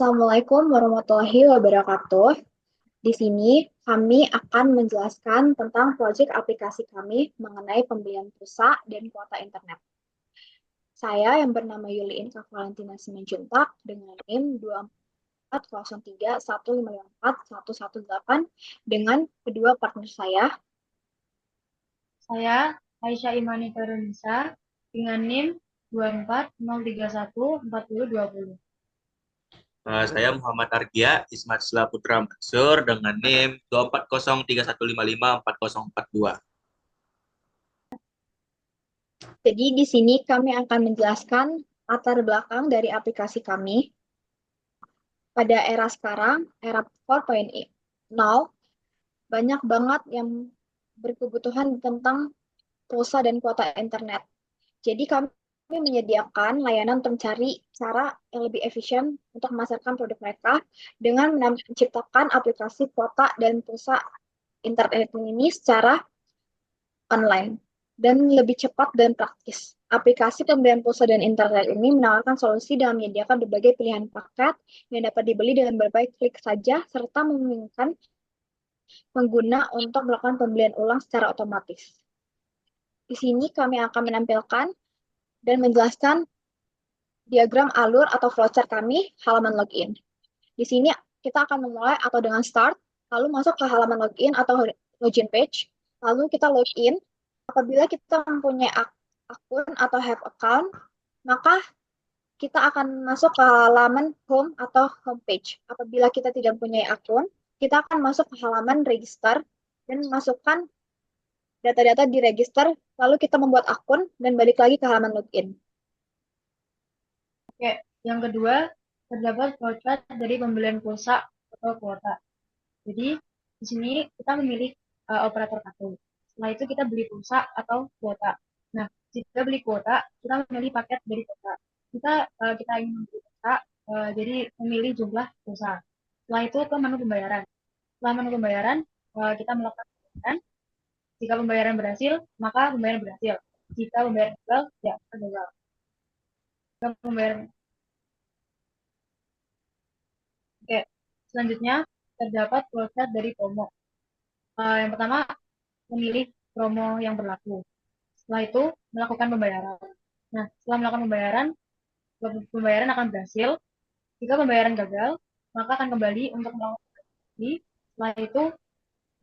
Assalamualaikum warahmatullahi wabarakatuh. Di sini kami akan menjelaskan tentang proyek aplikasi kami mengenai pembelian pulsa dan kuota internet. Saya yang bernama Yuliin Kak Valentina Simanjuntak dengan NIM 240315541118 dengan kedua partner saya. Saya Aisyah Imani Karunisa dengan NIM 2403140020. Saya Muhammad Argia Ismat Putra Mansur dengan NIM 24031554042. Jadi di sini kami akan menjelaskan latar belakang dari aplikasi kami. Pada era sekarang, era 4.0, banyak banget yang berkebutuhan tentang pulsa dan kuota internet. Jadi kami menyediakan layanan untuk mencari cara yang lebih efisien untuk memasarkan produk mereka dengan menciptakan aplikasi kuota dan pulsa internet ini secara online dan lebih cepat dan praktis. Aplikasi pembelian pulsa dan internet ini menawarkan solusi dengan menyediakan berbagai pilihan paket yang dapat dibeli dengan berbagai klik saja serta memungkinkan pengguna untuk melakukan pembelian ulang secara otomatis. Di sini kami akan menampilkan dan menjelaskan diagram alur atau flowchart kami halaman login. Di sini kita akan memulai atau dengan start, lalu masuk ke halaman login atau login page, lalu kita login. Apabila kita mempunyai akun atau have account, maka kita akan masuk ke halaman home atau homepage. Apabila kita tidak mempunyai akun, kita akan masuk ke halaman register dan masukkan data-data di register, lalu kita membuat akun dan balik lagi ke halaman login. Oke, yang kedua terdapat flowchart dari pembelian pulsa atau kuota. Jadi di sini kita memilih operator kartu. Setelah itu kita beli pulsa atau kuota. Nah, jika beli kuota, kita memilih paket dari kuota. Kita ingin membeli pulsa, jadi memilih jumlah pulsa. Setelah itu ke menu pembayaran. Setelah menu pembayaran, kita melakukan pembayaran. Jika pembayaran berhasil, maka pembayaran berhasil. Jika pembayaran gagal, ya gagal. Jika pembayaran Oke, selanjutnya terdapat flowchart dari promo. Yang pertama, memilih promo yang berlaku. Setelah itu, melakukan pembayaran. Nah, setelah melakukan pembayaran akan berhasil. Jika pembayaran gagal, maka akan kembali untuk melakukan lagi. Setelah itu,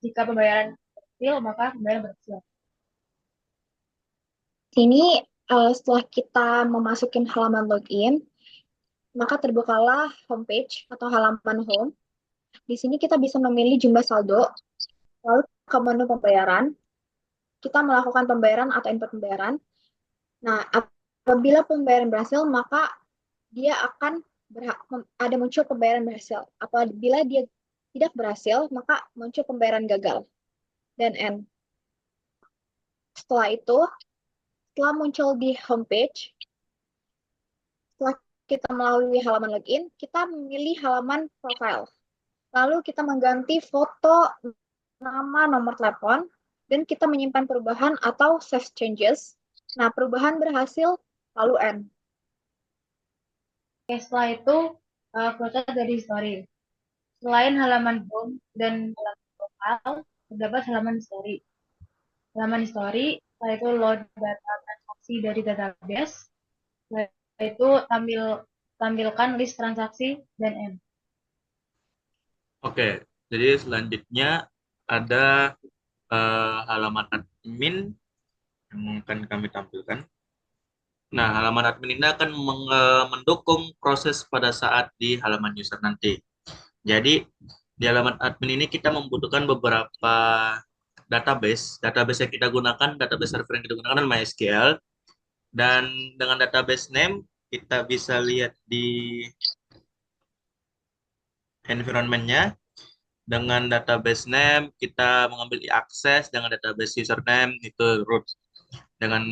jika pembayaran berhasil, maka pembayaran berhasil. Sini setelah kita memasukin halaman login, maka terbukalah homepage atau halaman home. Di sini kita bisa memilih jumlah saldo, lalu ke menu pembayaran, kita melakukan pembayaran atau input pembayaran. Nah, apabila pembayaran berhasil, maka dia akan ada muncul pembayaran berhasil. Apabila dia tidak berhasil, maka muncul pembayaran gagal dan end. Setelah itu, setelah muncul di homepage, setelah kita melalui halaman login, kita memilih halaman profile. Lalu kita mengganti foto, nama, nomor telepon, dan kita menyimpan perubahan atau save changes. Nah, perubahan berhasil, lalu end. Oke, setelah itu, flowchart dari history. Selain halaman home dan halaman profile, terdapat halaman history. Halaman history, setelah itu load data transaksi dari database, setelah itu tampilkan list transaksi dan end. Oke, jadi selanjutnya ada halaman admin yang akan kami tampilkan. Nah, halaman admin ini akan mendukung proses pada saat di halaman user nanti. Jadi, di halaman admin ini kita membutuhkan beberapa database. Database yang kita gunakan, database server yang kita gunakan adalah MySQL. Dan dengan database name, kita bisa lihat di environment-nya. Dengan database name, kita mengambil akses dengan database username, itu root. Dengan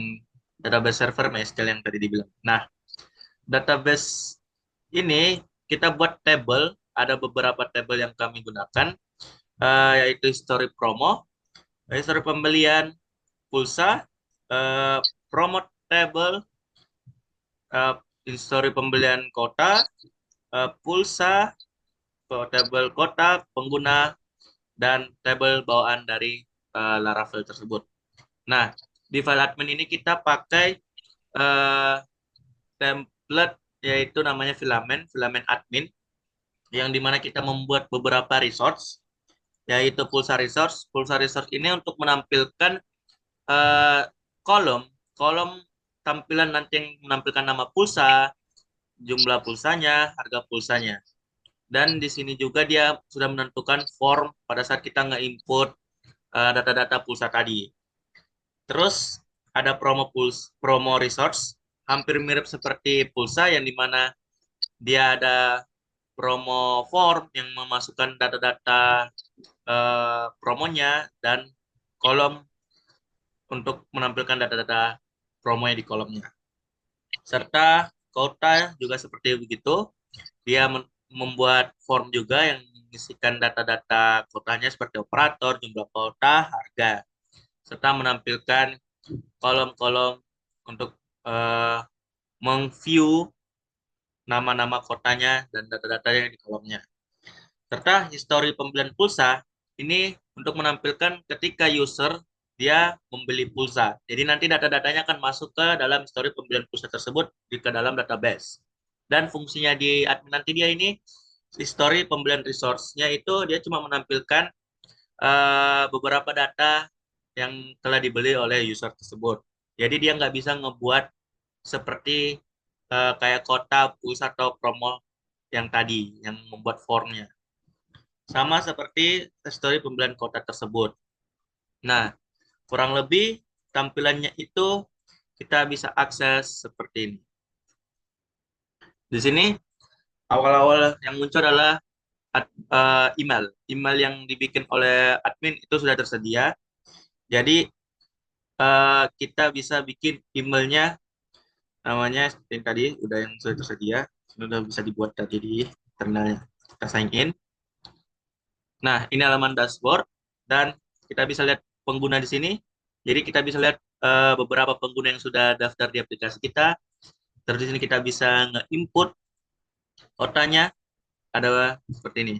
database server MySQL yang tadi dibilang. Nah, database ini kita buat table, ada beberapa table yang kami gunakan, yaitu history promo, history pembelian, pulsa, promote table, history pembelian kota, pulsa, tabel kotak, pengguna, dan tabel bawaan dari Laravel tersebut. Nah, di file admin ini kita pakai eh, template yaitu namanya filament admin, yang dimana kita membuat beberapa resource, yaitu pulsa resource. Pulsa resource ini untuk menampilkan eh, kolom, kolom tampilan nanti yang menampilkan nama pulsa, jumlah pulsanya, harga pulsanya. Dan di sini juga dia sudah menentukan form pada saat kita nge-input data-data pulsa tadi. Terus ada promo resource, hampir mirip seperti pulsa yang dimana dia ada promo form yang memasukkan data-data promonya dan kolom untuk menampilkan data-data promonya di kolomnya. Serta kota juga seperti begitu, dia membuat form juga yang mengisikan data-data kotanya seperti operator, jumlah kota, harga, serta menampilkan kolom-kolom untuk meng-view nama-nama kotanya dan data-datanya di kolomnya. Serta histori pembelian pulsa ini untuk menampilkan ketika user dia membeli pulsa. Jadi nanti data-datanya akan masuk ke dalam histori pembelian pulsa tersebut di ke dalam database. Dan fungsinya di admin nanti dia ini histori pembelian resource-nya itu dia cuma menampilkan beberapa data yang telah dibeli oleh user tersebut. Jadi dia nggak bisa ngebuat seperti kayak kota, pulsa, atau promo yang tadi, yang membuat formnya. Sama seperti histori pembelian kota tersebut. Nah, kurang lebih tampilannya itu kita bisa akses seperti ini. Di sini, awal-awal yang muncul adalah email. Email yang dibikin oleh admin itu sudah tersedia. Jadi, kita bisa bikin emailnya namanya seperti tadi, udah yang sudah tersedia. Sudah bisa dibuat tadi di terminalnya. Kita sign in. Nah, ini halaman dashboard dan kita bisa lihat pengguna di sini. Jadi kita bisa lihat beberapa pengguna yang sudah daftar di aplikasi kita. Terus di sini kita bisa nge-input kotanya, ada seperti ini.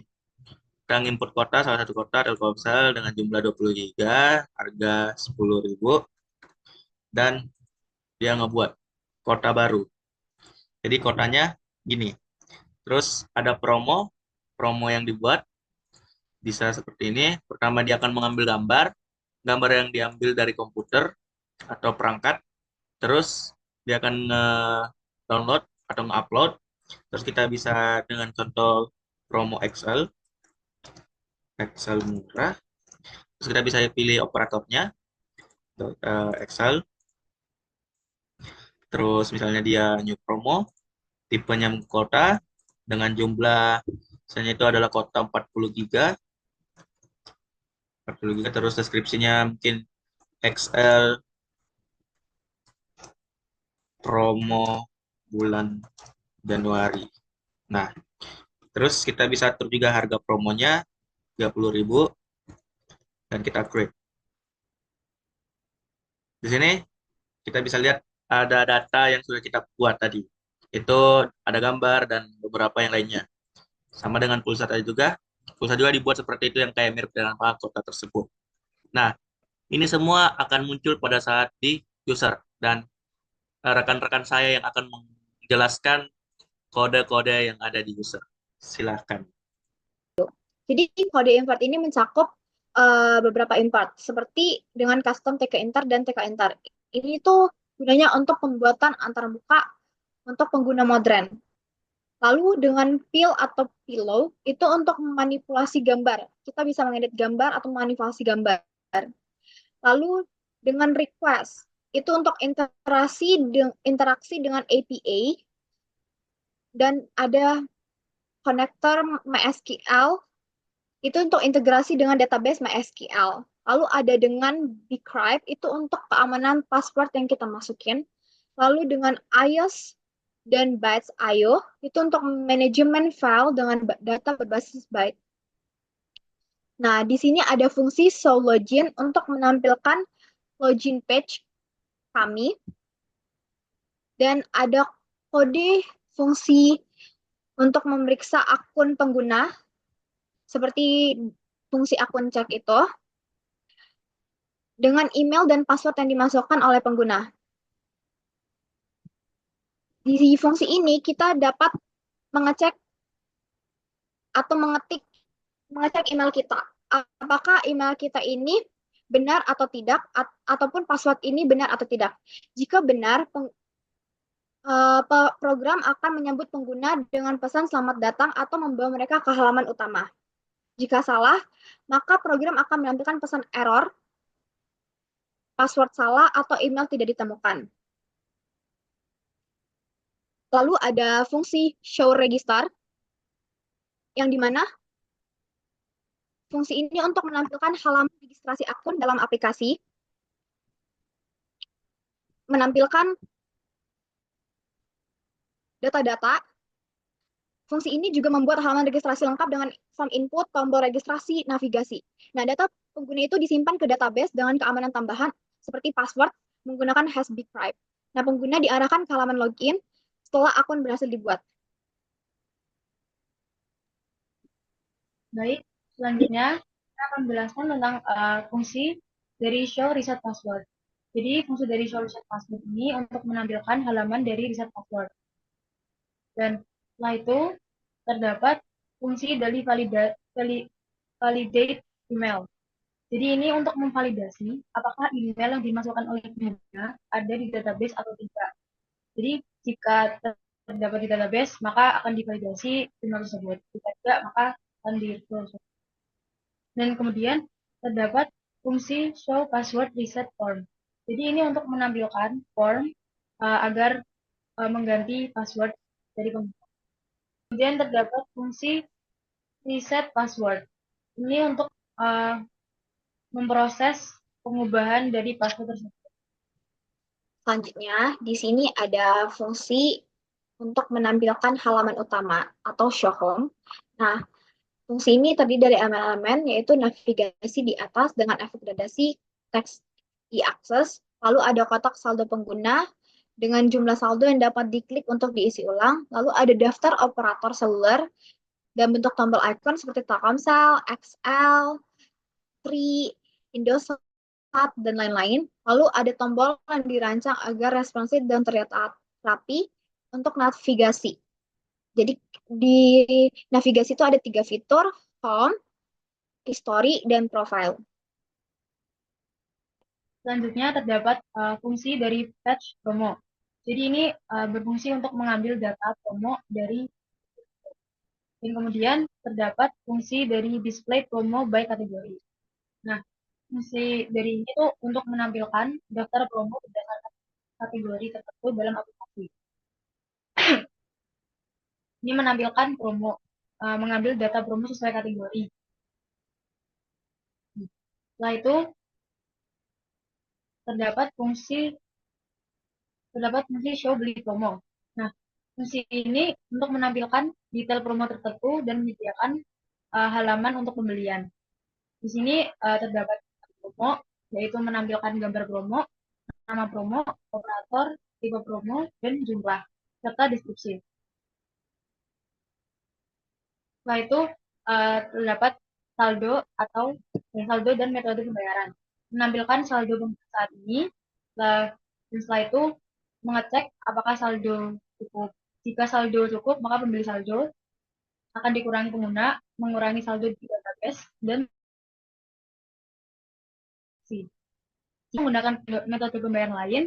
Kita input kota, salah satu kota Telkomsel dengan jumlah 20 GB, harga 10.000, dan dia ngebuat kota baru. Jadi kotanya gini. Terus ada promo yang dibuat bisa seperti ini. Pertama dia akan mengambil gambar yang diambil dari komputer atau perangkat. Terus dia akan download atau nge-upload. Terus kita bisa dengan contoh promo Excel murah. Terus kita bisa pilih operatornya, Excel. Terus misalnya dia new promo, tipenya kota dengan jumlah, misalnya itu adalah kota 40 GB. Terus deskripsinya mungkin XL promo bulan Januari. Nah, terus kita bisa atur juga harga promonya 30.000 dan kita create. Di sini kita bisa lihat ada data yang sudah kita buat tadi. Itu ada gambar dan beberapa yang lainnya. Sama dengan pulsa tadi juga. Pulsa juga dibuat seperti itu yang kayak mirip dengan kota tersebut. Nah, ini semua akan muncul pada saat di user dan rekan-rekan saya yang akan menjelaskan kode-kode yang ada di user. Silahkan. Jadi kode import ini mencakup beberapa import, seperti dengan custom TK inter dan TK inter. Ini tuh gunanya untuk pembuatan antarmuka untuk pengguna modern. Lalu dengan fill atau pillow itu untuk memanipulasi gambar. Kita bisa mengedit gambar atau memanipulasi gambar. Lalu dengan request itu untuk interaksi dengan APA dan ada konektor MySQL itu untuk integrasi dengan database MySQL. Lalu ada dengan decrypt itu untuk keamanan password yang kita masukin. Lalu dengan iOS dan bytes IO itu untuk manajemen file dengan data berbasis byte. Nah, di sini ada fungsi show login untuk menampilkan login page kami. Dan ada kode fungsi untuk memeriksa akun pengguna, seperti fungsi akun cek itu, dengan email dan password yang dimasukkan oleh pengguna. Di fungsi ini kita dapat mengecek atau mengecek email kita. Apakah email kita ini benar atau tidak, ataupun password ini benar atau tidak. Jika benar, program akan menyambut pengguna dengan pesan selamat datang atau membawa mereka ke halaman utama. Jika salah, maka program akan menampilkan pesan error, password salah, atau email tidak ditemukan. Lalu ada fungsi show register, yang dimana fungsi ini untuk menampilkan halaman registrasi akun dalam aplikasi, menampilkan data-data. Fungsi ini juga membuat halaman registrasi lengkap dengan form input, tombol registrasi, navigasi. Nah, data pengguna itu disimpan ke database dengan keamanan tambahan seperti password menggunakan hash bcrypt. Nah, pengguna diarahkan ke halaman login setelah akun berhasil dibuat. Baik, selanjutnya kita akan menjelaskan tentang fungsi dari show reset password. Jadi fungsi dari show reset password ini untuk menampilkan halaman dari reset password. Dan setelah itu terdapat fungsi dari validate email. Jadi ini untuk memvalidasi apakah email yang dimasukkan oleh pengguna ada di database atau tidak. Jadi jika terdapat di database, maka akan divalidasi email tersebut. Jika tidak, maka akan di-close. Dan kemudian terdapat fungsi show password reset form. Jadi ini untuk menampilkan form agar mengganti password dari pengguna. Kemudian terdapat fungsi reset password. Ini untuk memproses pengubahan dari password tersebut. Selanjutnya, di sini ada fungsi untuk menampilkan halaman utama atau show home. Nah, fungsi ini terdiri dari elemen-elemen, yaitu navigasi di atas dengan efek gradasi teks diakses, lalu ada kotak saldo pengguna dengan jumlah saldo yang dapat diklik untuk diisi ulang, lalu ada daftar operator seluler dan bentuk tombol icon seperti Telkomsel, XL, Tri, Indosat, dan lain-lain. Lalu ada tombol yang dirancang agar responsif dan terlihat rapi untuk navigasi. Jadi di navigasi itu ada 3 fitur, home, history, dan profile. Selanjutnya terdapat fungsi dari fetch promo. Jadi ini berfungsi untuk mengambil data promo dari, dan kemudian terdapat fungsi dari display promo by kategori. Nah, fungsi dari ini tuh untuk menampilkan daftar promo berdasarkan kategori tertentu dalam aplikasi. Ini menampilkan promo, mengambil data promo sesuai kategori. Setelah itu terdapat fungsi show beli promo. Nah, fungsi ini untuk menampilkan detail promo tertentu dan menyediakan halaman untuk pembelian. Di sini terdapat promo, yaitu menampilkan gambar promo, nama promo, operator, tipe promo, dan jumlah, serta deskripsi. Setelah itu terdapat saldo saldo dan metode pembayaran. Menampilkan saldo saat ini, dan setelah itu mengecek apakah saldo cukup. Jika saldo cukup, maka pembeli saldo akan dikurangi pengguna, mengurangi saldo di database, dan jika menggunakan metode pembayaran lain,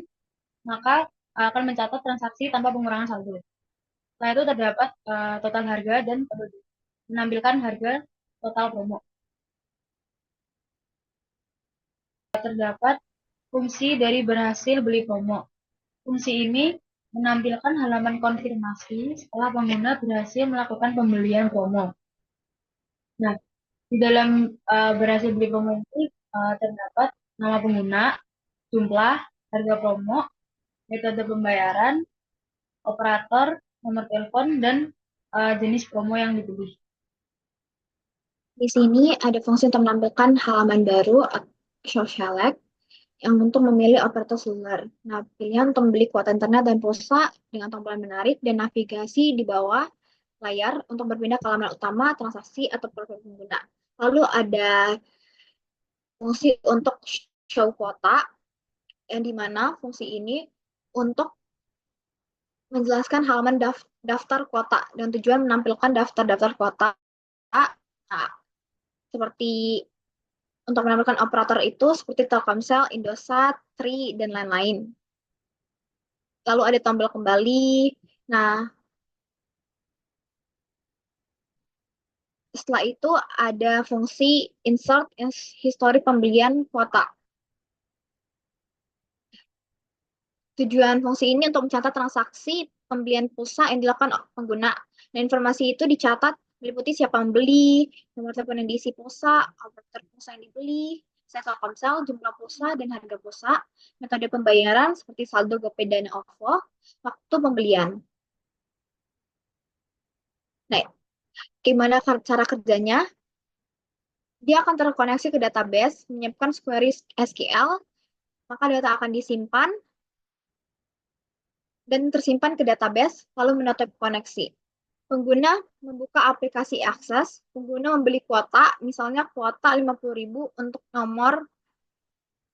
maka akan mencatat transaksi tanpa pengurangan saldo. Setelah itu terdapat total harga dan penduduk, menampilkan harga total promo. Terdapat fungsi dari berhasil beli promo. Fungsi ini menampilkan halaman konfirmasi setelah pengguna berhasil melakukan pembelian promo. Nah, di dalam berhasil beli promo ini terdapat nama pengguna, jumlah, harga promo, metode pembayaran, operator, nomor telepon, dan jenis promo yang dibeli. Di sini ada fungsi untuk menampilkan halaman baru atau select yang untuk memilih operator seluler. Nah, pilihan untuk membeli kuota internet dan pulsa dengan tombol menarik dan navigasi di bawah layar untuk berpindah ke halaman utama, transaksi, atau profil pengguna. Lalu ada fungsi untuk show kuota, yang dimana fungsi ini untuk menjelaskan halaman daftar kuota dan tujuan menampilkan daftar-daftar kuota. Nah, seperti untuk menampilkan operator itu seperti Telkomsel, Indosat, Tri, dan lain-lain. Lalu ada tombol kembali. Nah, setelah itu ada fungsi insert history pembelian kuota. Tujuan fungsi ini untuk mencatat transaksi pembelian pulsa yang dilakukan pengguna. Dan informasi itu dicatat meliputi siapa membeli, nomor telepon yang diisi pulsa, operator pulsa yang dibeli, saya Telkomsel, jumlah pulsa, dan harga pulsa, metode pembayaran seperti saldo, GoPay, dan OVO, waktu pembelian. Nah, gimana cara kerjanya? Dia akan terkoneksi ke database, menyiapkan query SQL, maka data akan disimpan dan tersimpan ke database, lalu menutup koneksi. Pengguna membuka aplikasi akses, pengguna membeli kuota, misalnya kuota 50.000 untuk nomor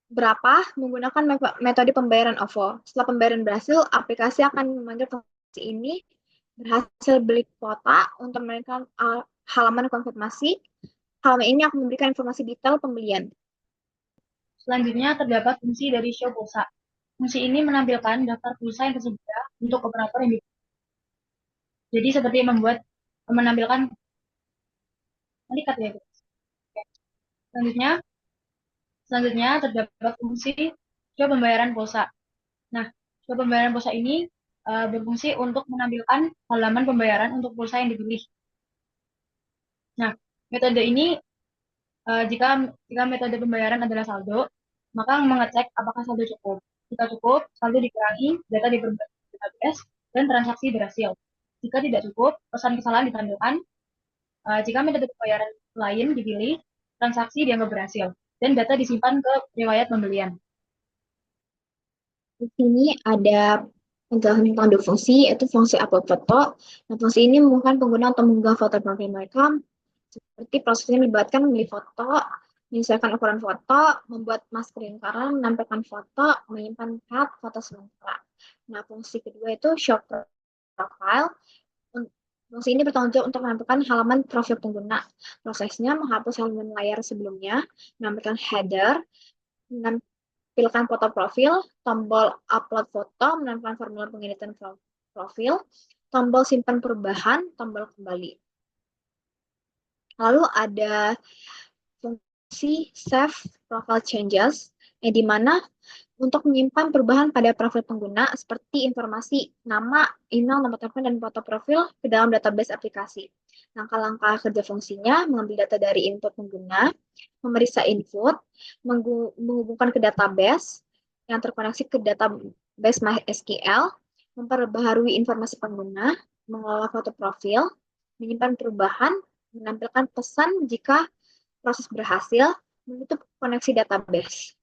berapa menggunakan metode pembayaran OVO. Setelah pembayaran berhasil, aplikasi akan memanggil fungsi ini berhasil beli kuota untuk memberikan halaman konfirmasi. Halaman ini akan memberikan informasi detail pembelian. Selanjutnya terdapat fungsi dari show pulsa. Fungsi ini menampilkan daftar pulsa yang tersedia untuk operator yang dipilih. Jadi seperti menampilkan melihat ya. Selanjutnya terdapat fungsi show pembayaran pulsa. Nah, show pembayaran pulsa ini berfungsi untuk menampilkan halaman pembayaran untuk pulsa yang dipilih. Nah, metode ini jika metode pembayaran adalah saldo, maka mengecek apakah saldo cukup. Jika cukup, saldo dikurangi, data diperbarui database, dan transaksi berhasil. Jika tidak cukup, pesan kesalahan ditampilkan. Jika metode pembayaran lain dipilih, transaksi dianggap berhasil, dan data disimpan ke riwayat pembelian. Di sini ada penjelasan tentang dua fungsi, yaitu fungsi upload foto. Nah, fungsi ini memungkinkan pengguna untuk mengunggah foto profil mereka, seperti prosesnya melibatkan memilih foto, menyesuaikan ukuran foto, membuat masker lingkaran, menampilkan foto, menyimpan tab, foto sementara. Nah, fungsi kedua itu show profile. Fungsi ini bertanggung jawab untuk menampilkan halaman profil pengguna. Prosesnya menghapus halaman layar sebelumnya, menampilkan header, menampilkan foto profil, tombol upload foto, menampilkan formulir pengeditan profil, tombol simpan perubahan, tombol kembali. Lalu ada fungsi save profile changes, yang dimana untuk menyimpan perubahan pada profil pengguna seperti informasi nama, email, nomor telepon, dan foto profil ke dalam database aplikasi. Langkah-langkah kerja fungsinya mengambil data dari input pengguna, memeriksa input, menghubungkan ke database yang terkoneksi ke database MySQL, memperbaharui informasi pengguna, mengelola foto profil, menyimpan perubahan, menampilkan pesan jika proses berhasil, menutup koneksi database.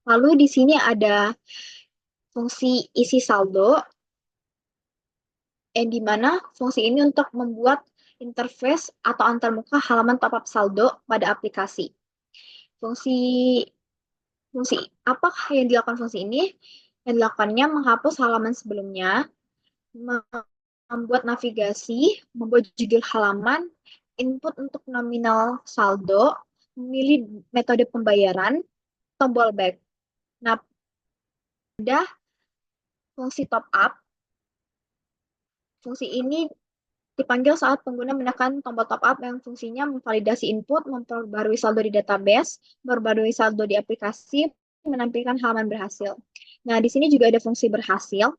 Lalu di sini ada fungsi isi saldo, yang dimana fungsi ini untuk membuat interface atau antarmuka halaman top up saldo pada aplikasi. Fungsi apa yang dilakukan fungsi ini? Yang dilakukannya menghapus halaman sebelumnya, membuat navigasi, membuat judul halaman, input untuk nominal saldo, memilih metode pembayaran, tombol back. Nah, ada fungsi top up. Fungsi ini dipanggil saat pengguna menekan tombol top up yang fungsinya memvalidasi input, memperbarui saldo di database, memperbarui saldo di aplikasi, menampilkan halaman berhasil. Nah, di sini juga ada fungsi berhasil.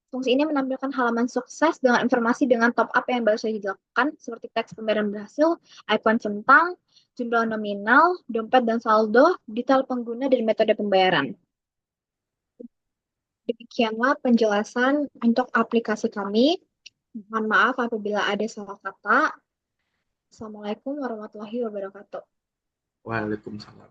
Fungsi ini menampilkan halaman sukses dengan informasi dengan top up yang baru saja dilakukan, seperti teks pembayaran berhasil, ikon centang, jumlah nominal, dompet dan saldo, detail pengguna, dan metode pembayaran. Demikianlah penjelasan untuk aplikasi kami. Mohon maaf apabila ada salah kata. Assalamualaikum warahmatullahi wabarakatuh. Waalaikumsalam.